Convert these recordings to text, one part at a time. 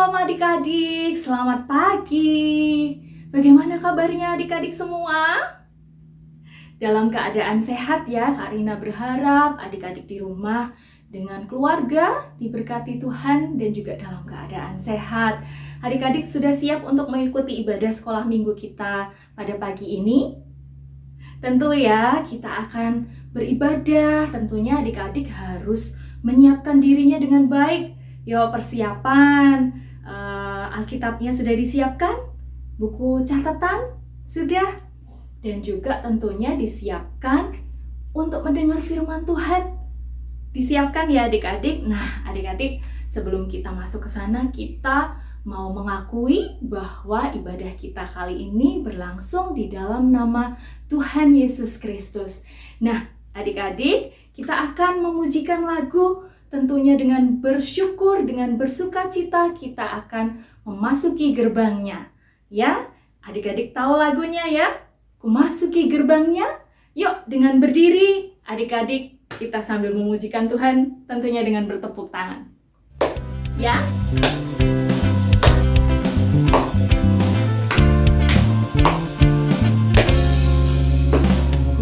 Shalom adik-adik, selamat pagi. Bagaimana kabarnya adik-adik semua? Dalam keadaan sehat ya, Kak Rina berharap adik-adik di rumah dengan keluarga diberkati Tuhan dan juga dalam keadaan sehat. Adik-adik sudah siap untuk mengikuti ibadah sekolah minggu kita pada pagi ini? Tentu ya, kita akan beribadah, tentunya adik-adik harus menyiapkan dirinya dengan baik. Yuk persiapan, Alkitabnya sudah disiapkan? Buku catatan sudah? Dan juga tentunya disiapkan untuk mendengar firman Tuhan. Disiapkan ya adik-adik? Nah adik-adik, sebelum kita masuk ke sana, kita mau mengakui bahwa ibadah kita kali ini berlangsung di dalam nama Tuhan Yesus Kristus. Nah adik-adik, kita akan memujikan lagu. Tentunya dengan bersyukur, dengan bersuka cita kita akan memasuki gerbangnya. Ya, adik-adik tahu lagunya ya? Memasuki gerbangnya. Yuk dengan berdiri, adik-adik kita sambil memujikan Tuhan, tentunya dengan bertepuk tangan. Ya.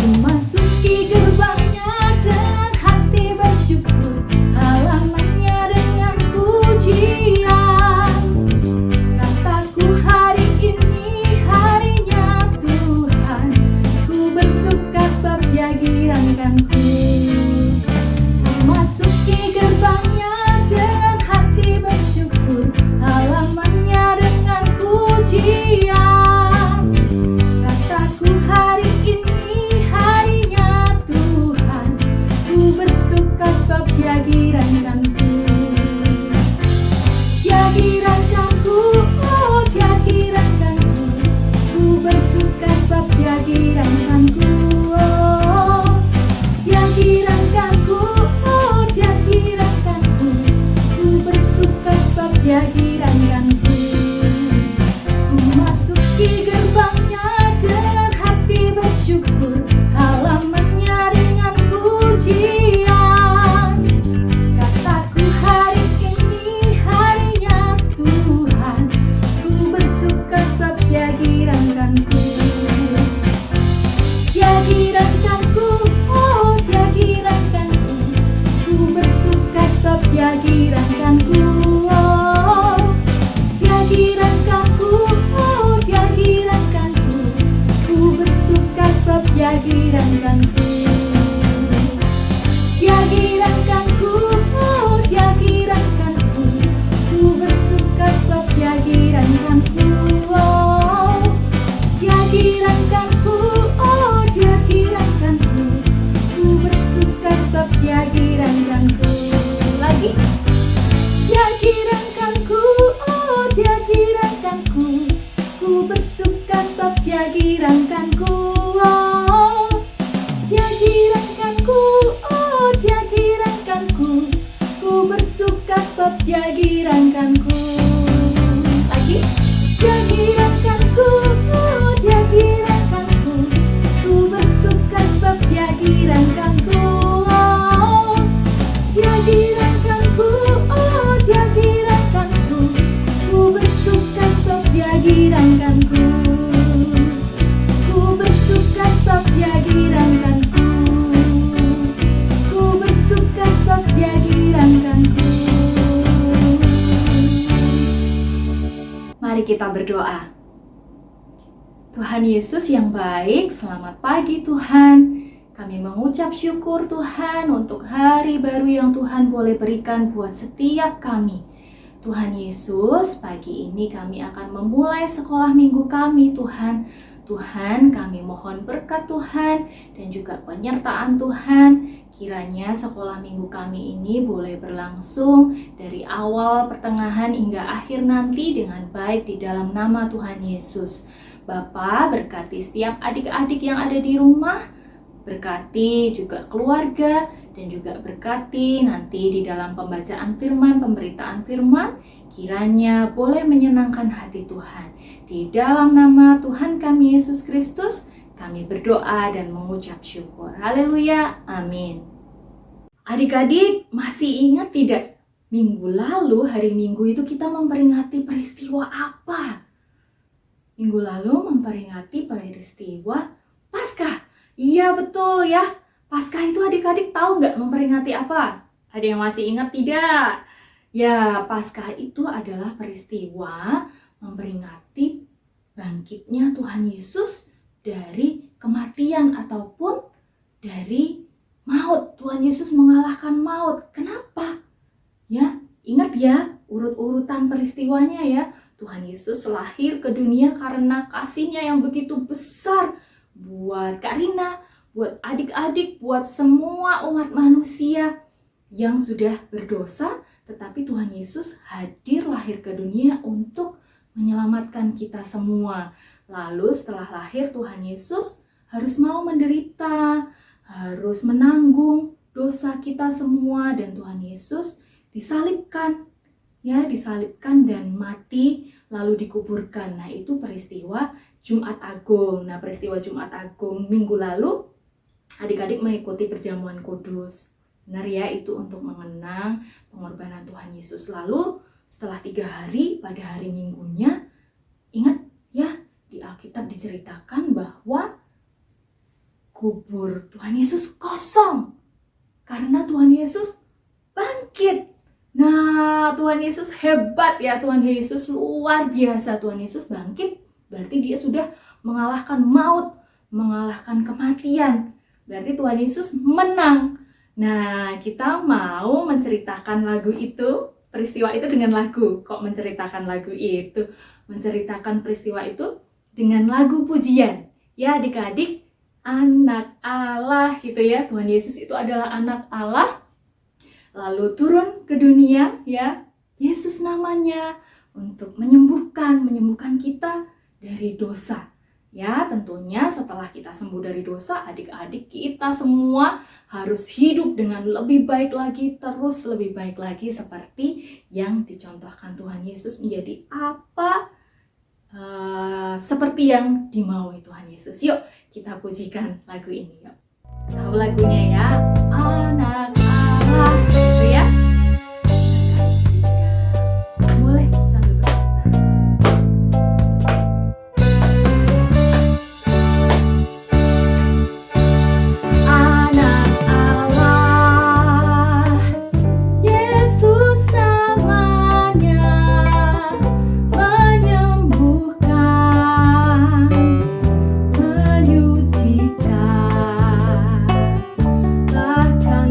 Memasuki gerbangnya dengan hati bersyukur. Halamannya dengan pujian. Kataku hari ini harinya Tuhan. Ku bersuka sebab Dia girankanku. Memasuki gerbangnya dengan hati bersyukur. Halamannya dengan pujian. Kataku hari ini harinya Tuhan. Ku bersuka sebab Dia girankanku. Dia girankanku, oh Dia girankanku. Ku bersuka sebab Dia girankanku. Oh, Dia girankanku, oh Dia girankanku. Ku bersuka sebab Dia girankanku. Memasuki gerbangnya dengan hati bersyukur. Halamannya dengan pujian. Kataku hari ini harinya Tuhan. Ku bersuka sebab Dia girankanku. Dia girankanku, oh Dia girankanku. Ku bersuka sebab Dia girankanku. Oh, Dia girankanku, oh Dia girankanku. Ku bersuka sebab Dia girankanku. Dia girankanku, oh Dia girankanku. Ku bersuka sebab Dia girankanku. Oh, Dia girankanku, oh Dia girankanku. Ku bersuka sebab Dia girankanku. Lagi. Dia girankanku, oh Dia girankanku. Ku bersuka sebab Dia girankanku. Oh, Dia girankanku, oh Dia girankanku. Ku bersuka sebab Dia girankanku. Lagi. Dia girankanku, oh Dia girankanku. Ku bersuka sebab Dia girankanku. Oh, Dia girankanku, oh Dia girankanku. Ku bersuka sebab Dia girankanku. Ku bersuka sebab Dia girankanku. Ku bersuka sebab Dia girankanku. Mari kita berdoa. Tuhan Yesus yang baik, selamat pagi Tuhan. Kami mengucap syukur Tuhan untuk hari baru yang Tuhan boleh berikan buat setiap kami. Tuhan Yesus, pagi ini kami akan memulai sekolah minggu kami Tuhan. Tuhan, kami mohon berkat Tuhan dan juga penyertaan Tuhan. Kiranya sekolah minggu kami ini boleh berlangsung dari awal, pertengahan hingga akhir nanti dengan baik di dalam nama Tuhan Yesus. Bapa, berkati setiap adik-adik yang ada di rumah, berkati juga keluarga, dan juga berkati nanti di dalam pembacaan firman, pemberitaan firman, kiranya boleh menyenangkan hati Tuhan. Di dalam nama Tuhan kami Yesus Kristus, kami berdoa dan mengucap syukur. Haleluya, amin. Adik-adik masih ingat tidak Minggu lalu, hari Minggu itu kita memperingati peristiwa apa? Minggu lalu memperingati peristiwa Paskah. Iya betul ya. Paskah itu adik-adik tahu nggak memperingati apa? Ada yang masih ingat tidak? Ya, Paskah itu adalah peristiwa memperingati bangkitnya Tuhan Yesus dari kematian ataupun dari maut. Tuhan Yesus mengalahkan maut. Kenapa? Ya, ingat ya urut-urutan peristiwanya ya. Tuhan Yesus lahir ke dunia karena kasih-Nya yang begitu besar buat Kak Rina, buat adik-adik, buat semua umat manusia yang sudah berdosa, tetapi Tuhan Yesus hadir lahir ke dunia untuk menyelamatkan kita semua. Lalu setelah lahir Tuhan Yesus harus mau menderita, harus menanggung dosa kita semua, dan Tuhan Yesus disalibkan, ya, disalibkan dan mati lalu dikuburkan. Nah, itu peristiwa Jumat Agung. Nah, peristiwa Jumat Agung minggu lalu adik-adik mengikuti perjamuan kudus. Benar ya, itu untuk mengenang pengorbanan Tuhan Yesus. Lalu setelah 3 hari, pada hari Minggunya, ingat ya, di Alkitab diceritakan bahwa kubur Tuhan Yesus kosong karena Tuhan Yesus bangkit. Nah, Tuhan Yesus hebat ya, Tuhan Yesus luar biasa. Tuhan Yesus bangkit, berarti dia sudah mengalahkan maut, mengalahkan kematian. Berarti Tuhan Yesus menang. Nah, kita mau menceritakan lagu itu, peristiwa itu dengan lagu. Kok menceritakan lagu itu? Menceritakan peristiwa itu dengan lagu pujian. Ya adik-adik, anak Allah gitu ya. Tuhan Yesus itu adalah anak Allah, lalu turun ke dunia ya. Yesus namanya, untuk menyembuhkan kita dari dosa. Ya, tentunya setelah kita sembuh dari dosa, adik-adik kita semua harus hidup dengan lebih baik lagi, terus lebih baik lagi seperti yang dicontohkan Tuhan Yesus menjadi apa? Seperti yang dimaui Tuhan Yesus. Yuk, kita pujikan lagu ini yuk. Tahu lagunya ya? Anak Allah, gitu ya. Boleh sambil berkata. Anak Allah, Yesus namanya, menyembuhkan, menyucikan, bahkan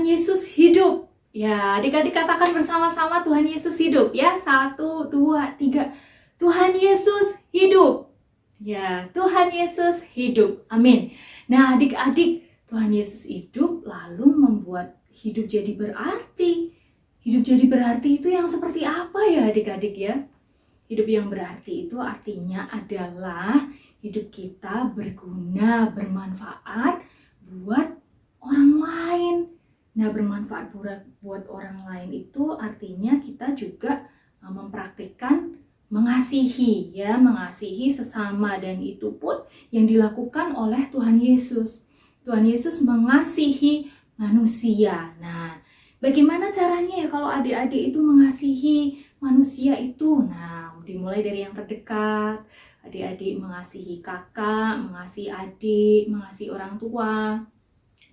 Tuhan Yesus hidup. Ya, adik-adik katakan bersama-sama Tuhan Yesus hidup ya. 1, 2, 3. Tuhan Yesus hidup. Ya, Tuhan Yesus hidup. Amin. Nah, adik-adik, Tuhan Yesus hidup lalu membuat hidup jadi berarti. Hidup jadi berarti itu yang seperti apa ya adik-adik ya? Hidup yang berarti itu artinya adalah hidup kita berguna, bermanfaat buat orang lain. Nah, bermanfaat buat orang lain itu artinya kita juga mempraktikkan mengasihi ya, mengasihi sesama, dan itu pun yang dilakukan oleh Tuhan Yesus. Tuhan Yesus mengasihi manusia. Nah, bagaimana caranya ya kalau adik-adik itu mengasihi manusia itu? Nah, dimulai dari yang terdekat. Adik-adik mengasihi kakak, mengasihi adik, mengasihi orang tua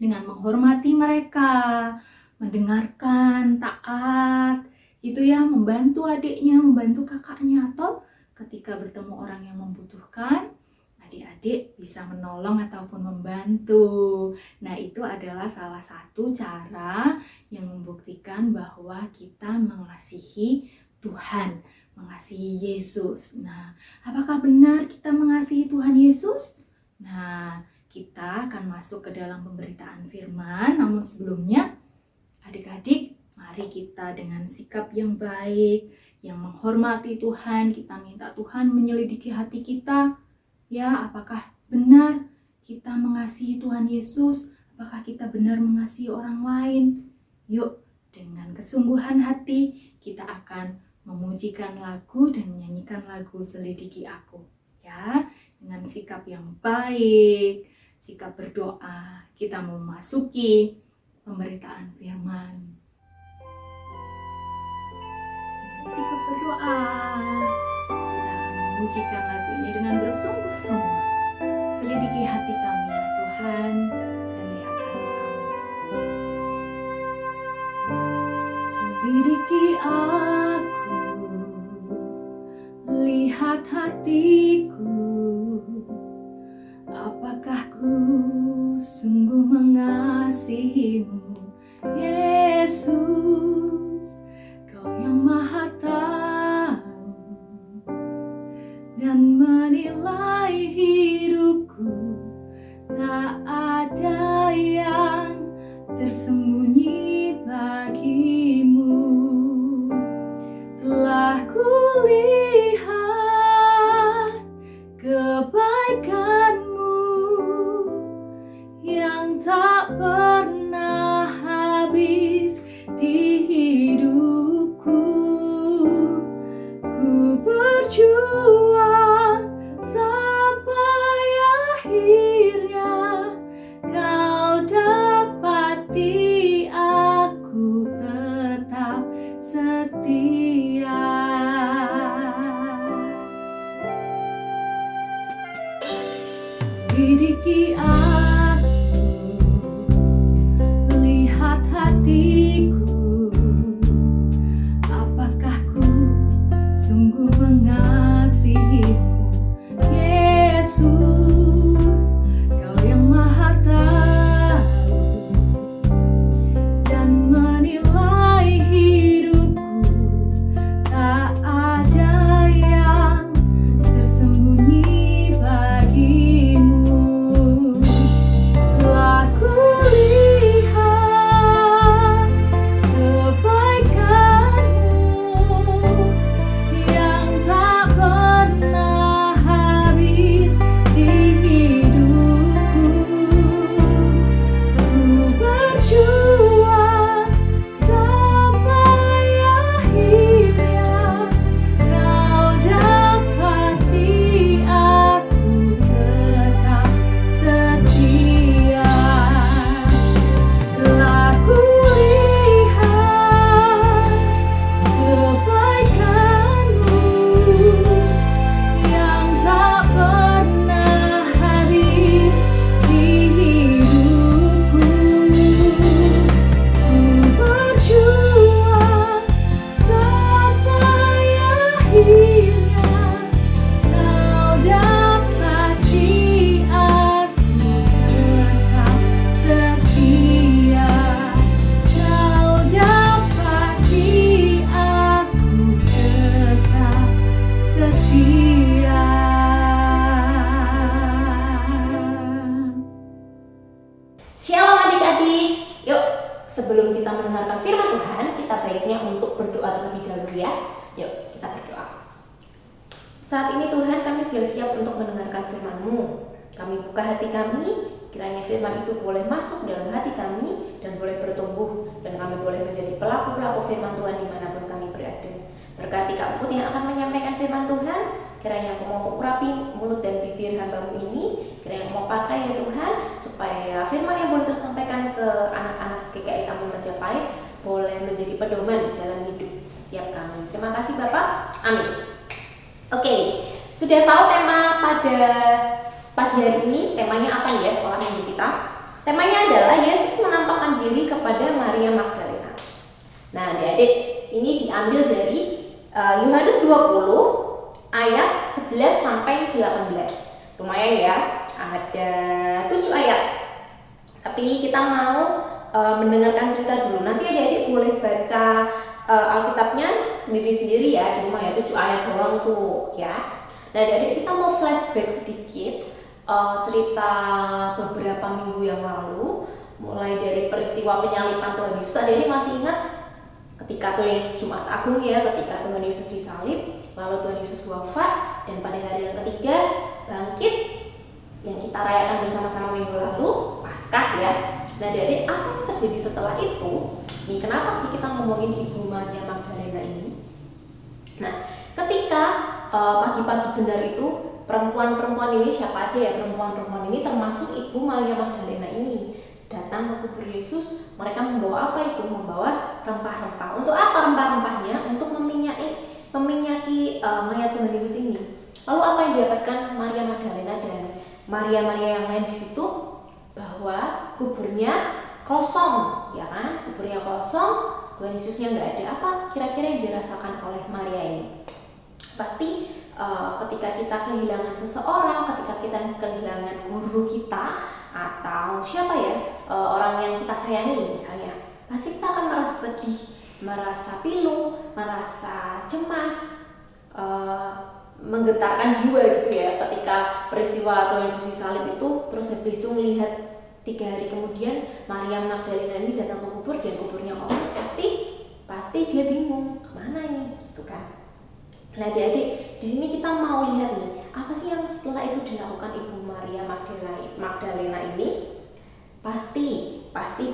dengan menghormati mereka, mendengarkan, taat, gitu ya, membantu adiknya, membantu kakaknya, atau ketika bertemu orang yang membutuhkan, adik-adik bisa menolong ataupun membantu. Nah, itu adalah salah satu cara yang membuktikan bahwa kita mengasihi Tuhan, mengasihi Yesus. Nah, apakah benar kita mengasihi Tuhan Yesus? Nah, kita akan masuk ke dalam pemberitaan firman, namun sebelumnya adik-adik, mari kita dengan sikap yang baik, yang menghormati Tuhan, kita minta Tuhan menyelidiki hati kita. Ya, apakah benar kita mengasihi Tuhan Yesus? Apakah kita benar mengasihi orang lain? Yuk, dengan kesungguhan hati kita akan memujikan lagu dan menyanyikan lagu Selidiki Aku. Ya, dengan sikap yang baik, sikap berdoa, kita memasuki pemberitaan firman. Sikap berdoa, kita akan memujikan lagu ini dengan bersungguh-sungguh. Selidiki hati kami ya Tuhan, dan lihat hati kami. Selidiki aku, lihat hatiku. Apakah ku sungguh mengasihimu, Yesus? Kau yang Maha Tahu dan menilai hidupku. Tak ada yang tersembunyi bagimu. Telah kulihat kebaikan yang tak pernah habis di hidupku. Ku berjuang sampai akhirnya kau dapati aku tetap setia. Selidiki hatiku, apakah ku sungguh mengasihimu, Yesus? Kau yang Maha Tahu dan menilai hidupku. Tak ada yang tersembunyi bagimu. mendengarkan firman Tuhan, kita baiknya untuk berdoa terlebih dahulu ya. Yuk, kita berdoa. Saat ini Tuhan, kami sudah siap untuk mendengarkan firman-Mu. Kami buka hati kami, kiranya firman itu boleh masuk dalam hati kami dan boleh bertumbuh, dan kami boleh menjadi pelaku-pelaku firman Tuhan dimanapun kami berada. Berkati Kak Put yang akan menyampaikan firman Tuhan, kiranya Aku mau urapi mulut dan bibir hamba-Mu ini, kiranya Aku mau pakai ya Tuhan, supaya firman yang boleh tersampaikan ke anak-anak GKI Kampung Majapahit boleh menjadi pedoman dalam hidup setiap kami. Terima kasih Bapak, amin. Oke, sudah tahu tema pada pagi hari ini, temanya apa ya sekolah minggu kita? Temanya adalah Yesus menampakkan diri kepada Maria Magdalena. Nah adik-adik, ini diambil dari Yohanes 20 ayat 11 sampai 18. Lumayan ya, ada 7 ayat. Tapi kita mau mendengarkan cerita dulu. Nanti adik-adik boleh baca Alkitabnya sendiri-sendiri ya di rumah ya, 7 ayat doang tuh ya. Nah adik-adik, kita mau flashback sedikit cerita beberapa minggu yang lalu, mulai dari peristiwa penyaliban Tuhan Yesus. Adik-adik masih ingat ketika Tuhan Yesus Jumat Agung ya, ketika Tuhan Yesus disalib, lalu Tuhan Yesus wafat, dan pada hari yang ketiga bangkit, yang kita rayakan bersama-sama minggu lalu, Paskah ya. Nah adik-adik, apa yang terjadi setelah itu? Nih, kenapa sih kita ngomongin Ibu Maria Magdalena ini? Nah, ketika pagi-pagi benar itu, perempuan-perempuan ini siapa aja ya? Perempuan-perempuan ini termasuk Ibu Maria Magdalena ini datang ke kubur Yesus. Mereka membawa apa itu? Membawa rempah-rempah. Untuk apa rempah-rempahnya? Untuk meminyaki mayat Tuhan Yesus ini. Lalu apa yang didapatkan Maria Magdalena dan Maria-Maria yang lain di situ? Bahwa kuburnya kosong, ya kan? Kuburnya kosong, Tuhan Yesusnya nggak ada. Apa kira-kira yang dirasakan oleh Maria ini? Pasti ketika kita kehilangan seseorang, ketika kita kehilangan guru kita atau siapa ya, orang yang kita sayangi misalnya, pasti kita akan merasa sedih, merasa pilu, merasa cemas, menggetarkan jiwa gitu ya. Ketika peristiwa Tuhan Yesus disalib itu, terus habis itu melihat 3 hari kemudian Maria Magdalena ini datang ke kubur dan kuburnya kosong, pasti dia bingung kemana ini, gitu kan? Nah adik-adik, di sini kita mau lihat nih, apa sih yang setelah itu dilakukan Ibu Maria Magdalena ini? Pasti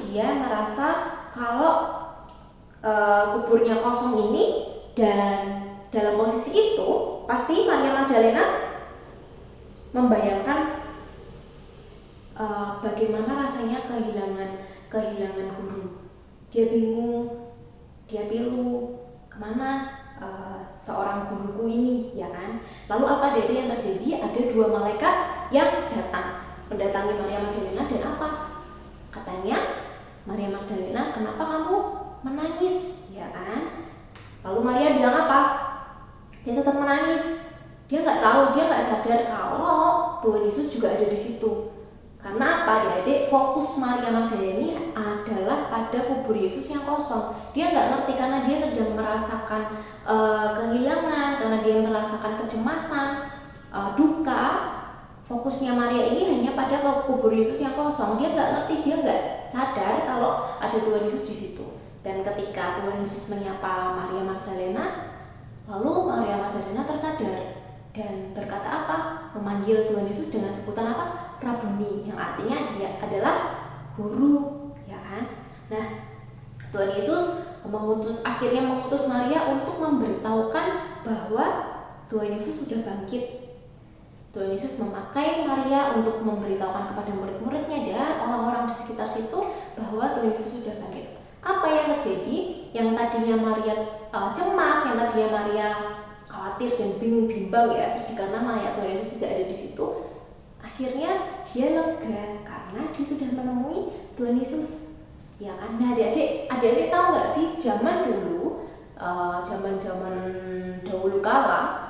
dia merasa kalau kuburnya kosong ini, dan dalam posisi itu pasti Maria Magdalena membayangkan bagaimana rasanya kehilangan guru. Dia bingung, dia pilu, kemana seorang guruku ini, ya kan? Lalu apa dari yang terjadi? Ada 2 malaikat yang datang mendatangi Maria Magdalena, dan apa? Katanya, Maria Magdalena, kenapa kamu menangis, ya kan? Lalu Maria bilang apa? Dia tetap menangis. Dia nggak tahu, dia nggak sadar kalau Tuhan Yesus juga ada di situ. Karena apa adik-adik? Fokus Maria Magdalena ini adalah pada kubur Yesus yang kosong. Dia nggak ngerti karena dia sedang merasakan kehilangan, karena dia merasakan kecemasan, duka. Fokusnya Maria ini hanya pada kubur Yesus yang kosong. Dia nggak ngerti, dia nggak sadar kalau ada Tuhan Yesus di situ. Dan ketika Tuhan Yesus menyapa Maria Magdalena, lalu Maria Magdalena tersadar dan berkata apa? Memanggil Tuhan Yesus dengan sebutan apa? Rabuni, yang artinya dia adalah guru, ya kan? Nah, Tuhan Yesus akhirnya mengutus Maria untuk memberitahukan bahwa Tuhan Yesus sudah bangkit. Tuhan Yesus memakai Maria untuk memberitahukan kepada murid-muridnya dan orang-orang di sekitar situ bahwa Tuhan Yesus sudah bangkit. Apa yang terjadi? Yang tadinya Maria cemas, yang tadinya Maria khawatir dan bingung bimbang ya, sedih karena mayat Tuhan Yesus tidak ada di situ. Akhirnya dia lega karena dia sudah menemui Tuhan Yesus, ya kan? Nah adik-adik tahu nggak sih, zaman dulu, zaman dahulu kala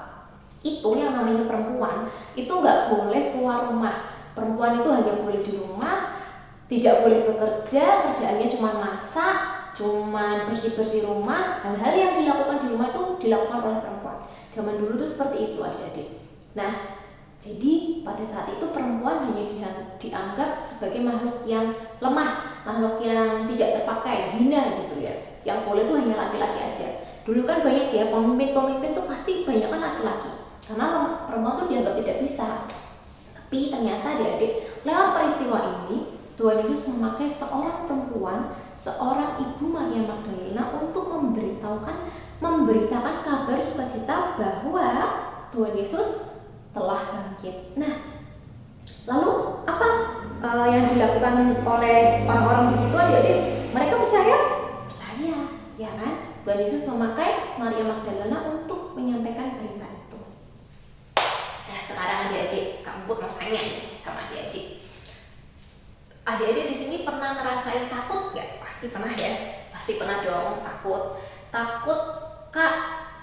itu yang namanya perempuan itu nggak boleh keluar rumah. Perempuan itu hanya boleh di rumah, tidak boleh bekerja, kerjaannya cuma masak, cuma bersih-bersih rumah. Hal-hal yang dilakukan di rumah itu dilakukan oleh perempuan. Zaman dulu tuh seperti itu adik-adik. Nah, jadi pada saat itu perempuan hanya dianggap sebagai makhluk yang lemah, makhluk yang tidak terpakai, hina gitu. yang boleh tuh hanya laki-laki aja. Dulu kan banyak ya pemimpin tuh pasti banyak kan laki-laki, karena perempuan tuh dianggap tidak bisa. Tapi ternyata adik-adik, lewat peristiwa ini Tuhan Yesus memakai seorang perempuan, seorang ibu Maria Magdalena untuk memberitakan kabar sukacita bahwa Tuhan Yesus telah bangkit. Nah, lalu apa yang dilakukan oleh orang-orang di situ adik-adik? Mereka percaya, ya kan? Tuhan Yesus memakai Maria Magdalena untuk menyampaikan berita itu. Nah, sekarang adik-adik, kamu mau tanya nih sama adik-adik. Adik-adik di sini pernah ngerasain takut nggak? Pasti pernah ya, pasti pernah dong takut. Takut, Kak,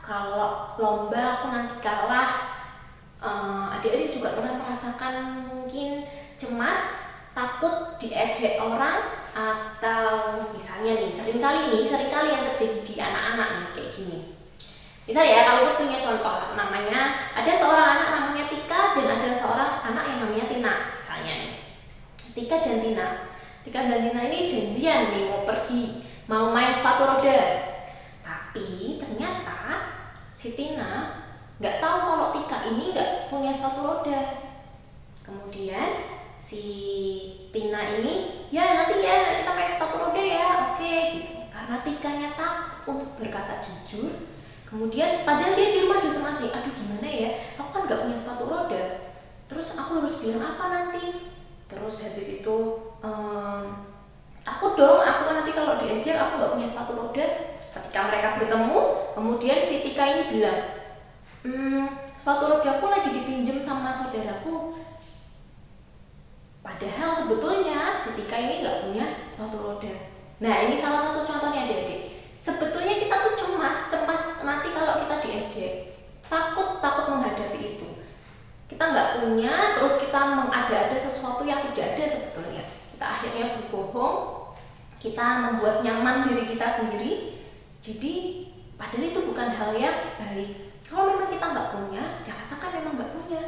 kalau lomba aku nanti kalah. Adik-adik juga pernah merasakan mungkin cemas, takut diejek orang, atau misalnya nih seringkali yang terjadi di anak-anak nih kayak gini. Misalnya ya, kalau punya contoh namanya, ada seorang anak namanya Tika dan ada seorang anak yang namanya Tina misalnya nih. Tika dan Tina ini janjian nih mau pergi, mau main sepatu roda. Tapi ternyata si Tina nggak tahu kalau Tika ini nggak punya sepatu roda. Kemudian si Tina ini, ya nanti ya kita main sepatu roda ya, oke gitu. Karena Tikanya takut untuk berkata jujur. Kemudian padahal dia di rumah udah cemas nih, aduh gimana ya, aku kan nggak punya sepatu roda. Terus aku harus bilang apa nanti? Terus habis itu takut dong, aku kan nanti kalau diajak aku nggak punya sepatu roda. Ketika mereka bertemu, kemudian si Tika ini bilang, sepatu rodaku lagi dipinjam sama saudaraku. Padahal sebetulnya si Tika ini nggak punya sepatu roda. Nah, ini salah satu contohnya adik-adik. Sebetulnya kita tuh cemas nanti kalau kita diejek, takut menghadapi itu. Kita nggak punya, terus kita mengada-ada sesuatu yang tidak ada sebetulnya. Kita akhirnya berbohong, kita membuat nyaman diri kita sendiri. Jadi padahal itu bukan hal yang baik. Kalau memang kita nggak punya, ya katakan memang nggak punya.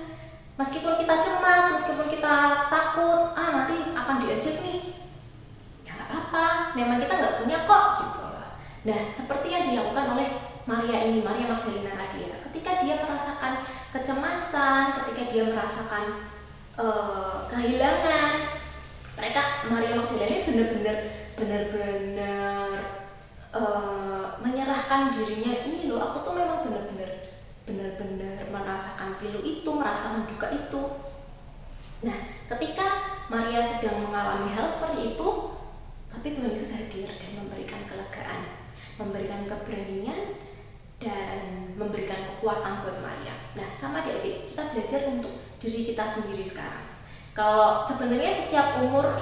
Meskipun kita cemas, meskipun kita takut, nanti akan diejek nih, ya nggak apa-apa. Memang kita nggak punya kok, gitu. Nah, seperti yang dilakukan oleh Maria Magdalena tadi ya. Ketika dia merasakan kecemasan, ketika dia merasakan kehilangan, Maria Magdalena benar-benar menyerahkan dirinya. Ini loh, aku tuh memang benar-benar merasakan pilu itu, merasakan duka itu. Nah, ketika Maria sedang mengalami hal seperti itu, tapi Tuhan Yesus hadir dan memberikan kelegaan, memberikan keberanian, dan memberikan kekuatan buat Maria. Nah, sama adik-adik, kita belajar untuk diri kita sendiri sekarang. Kalau sebenarnya setiap umur,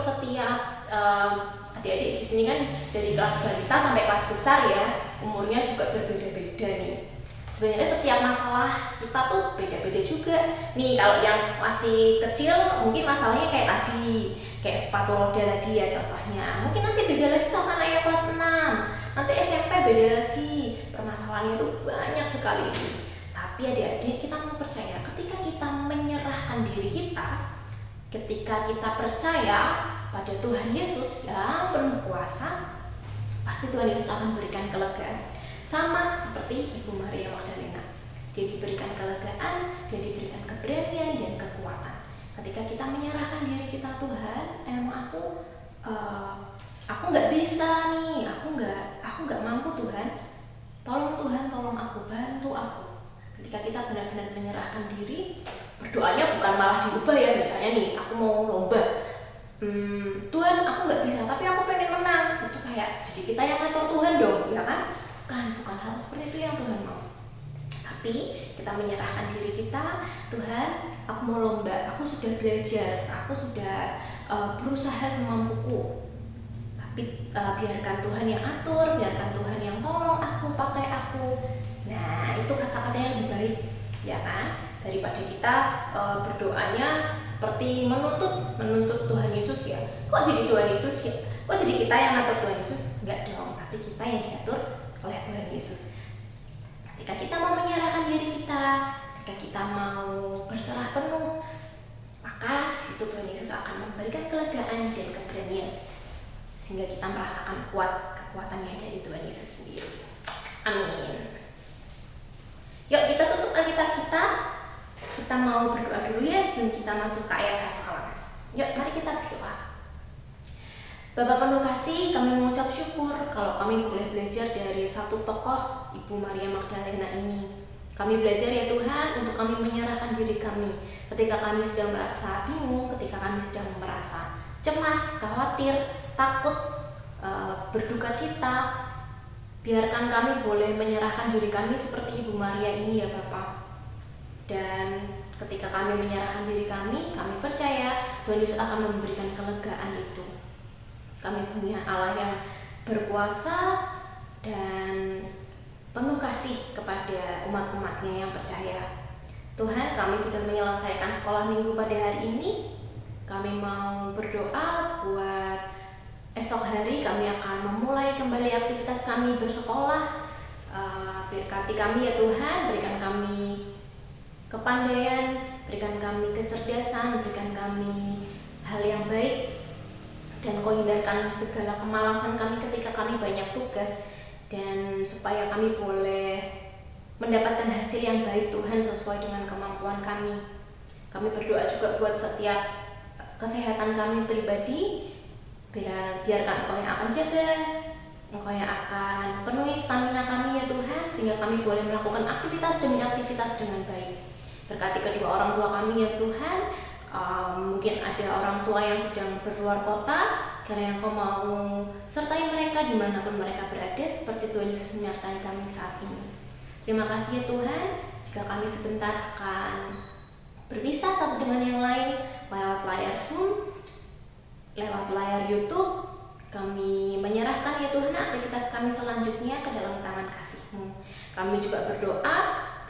adik-adik di sini kan dari kelas balita sampai kelas besar ya, umurnya juga berbeda-beda nih. Sebenarnya setiap masalah kita tuh beda-beda juga. Nih, kalau yang masih kecil mungkin masalahnya kayak tadi, kayak sepatu roda tadi ya contohnya. Mungkin nanti beda lagi sama anak yang kelas 6. Nanti SMP beda lagi. Permasalahannya itu banyak sekali. Tapi adik-adik, kita mau percaya ketika kita menyerahkan diri kita, ketika kita percaya pada Tuhan Yesus yang penuh kuasa, pasti Tuhan Yesus akan berikan kelegaan. Sama seperti Ibu Maria Magdalena, dia diberikan kelegaan, dia diberikan keberanian dan kekuatan. Ketika kita menyerahkan diri kita, Tuhan, emang aku nggak bisa nih, aku nggak mampu Tuhan, tolong Tuhan, tolong aku, bantu aku. Ketika kita benar-benar menyerahkan diri, berdoanya bukan malah diubah ya, misalnya nih, aku mau lomba, Tuhan aku nggak bisa, tapi aku pengen menang, itu kayak jadi kita yang ngatur Tuhan dong, ya kan? Bukan hal seperti itu yang Tuhan mau. Tapi kita menyerahkan diri kita, Tuhan, aku mau lomba, aku sudah belajar, aku sudah berusaha semampuku. Tapi biarkan Tuhan yang atur, biarkan Tuhan yang tolong aku, pakai aku. Nah, itu kata-kata yang lebih baik, ya kan? Daripada kita berdoanya seperti menuntut Tuhan Yesus ya. Kok jadi Tuhan Yesus ya? Kok jadi kita yang ngatur Tuhan Yesus? Enggak dong, tapi kita yang diatur oleh Tuhan Yesus. Ketika kita mau menyerahkan diri kita, ketika kita mau berserah penuh, maka di situ Tuhan Yesus akan memberikan kelegaan dan keberanian sehingga kita merasakan kuat kekuatannya dari Tuhan Yesus sendiri. Amin. Yuk kita tutup Alkitab kita. Kita mau berdoa dulu ya sebelum kita masuk ke ayat hafalan. Yuk mari kita berdoa. Bapa penuh kasih, kami mengucap syukur kalau kami boleh belajar dari satu tokoh Ibu Maria Magdalena ini. Kami belajar ya Tuhan untuk kami menyerahkan diri kami ketika kami sedang merasa bingung, ketika kami sedang merasa cemas, khawatir, takut, berduka cita. Biarkan kami boleh menyerahkan diri kami seperti Ibu Maria ini ya Bapa. Dan ketika kami menyerahkan diri kami percaya Tuhan Yesus akan memberikan kelegaan itu. Kami punya Allah yang berkuasa dan penuh kasih kepada umat-umatnya yang percaya. Tuhan, kami sudah menyelesaikan sekolah minggu pada hari ini. Kami mau berdoa buat esok hari kami akan memulai kembali aktivitas kami bersekolah. Berkati kami ya Tuhan, berikan kami kepandaian, berikan kami kecerdasan, berikan kami hal yang baik. Dan Kau hindarkan segala kemalasan kami ketika kami banyak tugas. Dan supaya kami boleh mendapatkan hasil yang baik Tuhan sesuai dengan kemampuan kami. Kami berdoa juga buat setiap kesehatan kami pribadi. Biarkan Engkau yang akan jaga, Engkau yang akan penuhi stamina kami ya Tuhan. Sehingga kami boleh melakukan aktivitas demi aktivitas dengan baik. Berkati kedua orang tua kami ya Tuhan. Mungkin ada orang tua yang sedang berluar kota, karena Engkau mau sertai mereka dimanapun mereka berada, seperti Tuhan Yesus menyertai kami saat ini. Terima kasih ya Tuhan, jika kami sebentar akan berpisah satu dengan yang lain lewat layar Zoom, lewat layar YouTube, kami menyerahkan ya Tuhan aktivitas kami selanjutnya ke dalam tangan kasih-Mu. Kami juga berdoa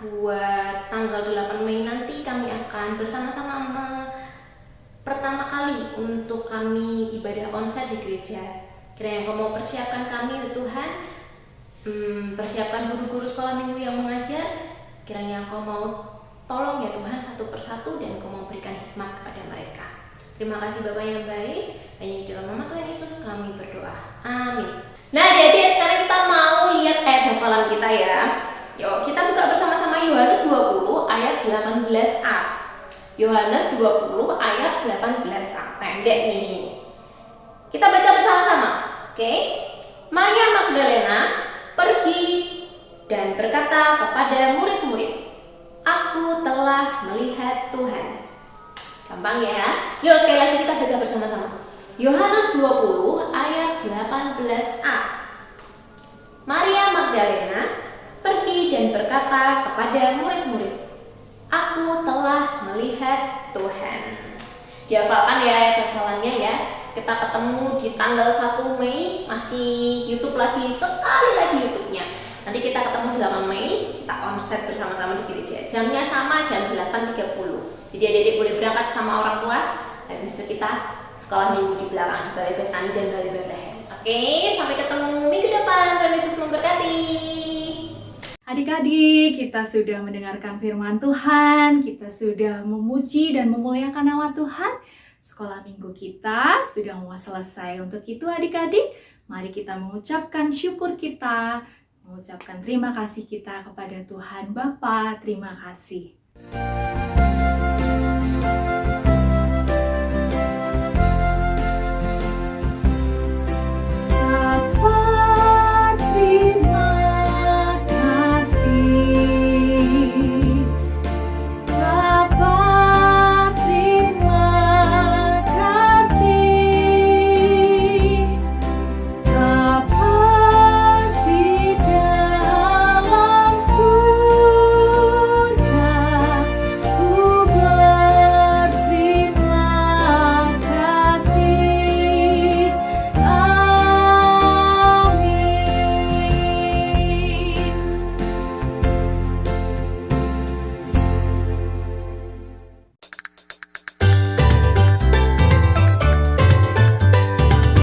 buat tanggal 8 Mei nanti kami akan bersama-sama pertama kali untuk kami ibadah onsite di gereja. Kiranya Engkau mau persiapkan kami ya Tuhan, persiapkan guru-guru sekolah minggu yang mengajar. Kiranya Engkau mau tolong ya Tuhan satu persatu dan Engkau mau berikan hikmat kepada mereka. Terima kasih Bapa yang baik, hanya di dalam nama Tuhan Yesus kami berdoa. Amin. Nah adik-adik, sekarang kita mau lihat ayat hafalan kita ya. Yuk kita buka bersama-sama Yohanes 20 ayat 18a. Yohanes 20 ayat 18a. Pendek nih. Kita baca bersama-sama. Oke. Maria Magdalena pergi dan berkata kepada murid-murid, "Aku telah melihat Tuhan." Gampang ya. Yuk sekali lagi kita baca bersama-sama. Yohanes 20 ayat 18a. Maria Magdalena pergi dan berkata kepada murid-murid, "Aku telah melihat Tuhan." Dihafalkan ya ayat hafalannya ya. Kita ketemu di tanggal 1 Mei, masih YouTube lagi, sekali lagi YouTube-nya. Nanti kita ketemu 8 Mei, kita onsite bersama-sama di gereja. Jamnya sama, jam 8.30. Jadi adik-adik boleh berangkat sama orang tua, dan bisa kita sekolah minggu di belakang, di Balai Betani dan Balai Bethlehem. Oke, sampai ketemu minggu depan. Tuhan Yesus memberkati. Adik-adik, kita sudah mendengarkan firman Tuhan, kita sudah memuji dan memuliakan nama Tuhan. Sekolah minggu kita sudah mau selesai. Untuk itu adik-adik, mari kita mengucapkan syukur kita, mengucapkan terima kasih kita kepada Tuhan Bapa. Terima kasih.